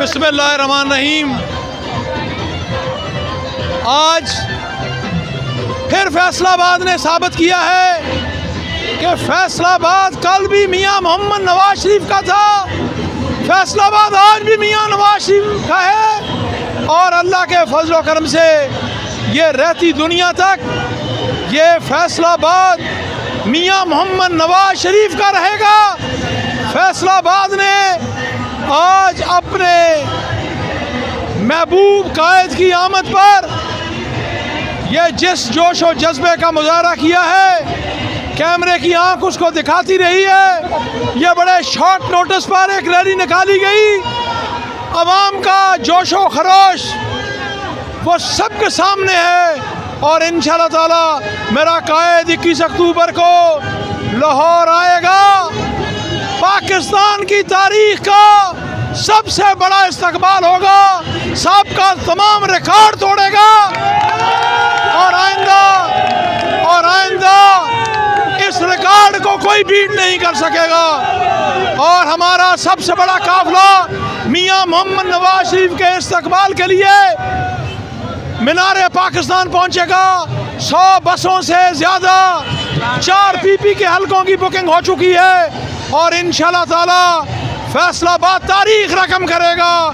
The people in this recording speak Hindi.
बिस्मिल्लाहिर्रहमानिर्रहीम। आज फिर फैसलाबाद ने साबित किया है कि फैसलाबाद कल भी मियां मोहम्मद नवाज शरीफ का था, फैसलाबाद आज भी मियां नवाज शरीफ का है। और अल्लाह के फजल व करम से ये रहती दुनिया तक ये फैसलाबाद मियां मोहम्मद नवाज शरीफ का रहेगा। फैसलाबाद ने आज अपने महबूब कायद की आमद पर यह जिस जोश और जज्बे का मुजाहरा किया है, कैमरे की आंख उसको दिखाती रही है। यह बड़े शॉर्ट नोटिस पर एक रैली निकाली गई, अवाम का जोशो खरोश वो सबके सामने है। और इंशाअल्लाह ताला मेरा कायद 21 अक्टूबर को लाहौर आएगा, पाकिस्तान की तारीख का सबसे बड़ा इस्तकबाल होगा, सबका तमाम रिकॉर्ड तोड़ेगा। और आइंदा इस रिकॉर्ड को कोई बीट नहीं कर सकेगा। और हमारा सबसे बड़ा काफिला मियां मोहम्मद नवाज शरीफ के इस्तकबाल के लिए मीनारे पाकिस्तान पहुंचेगा। 100 बसों से ज़्यादा 4 PP के हलकों की बुकिंग हो चुकी है और इंशाअल्लाह ताला फैसलाबाद तारीख रकम करेगा।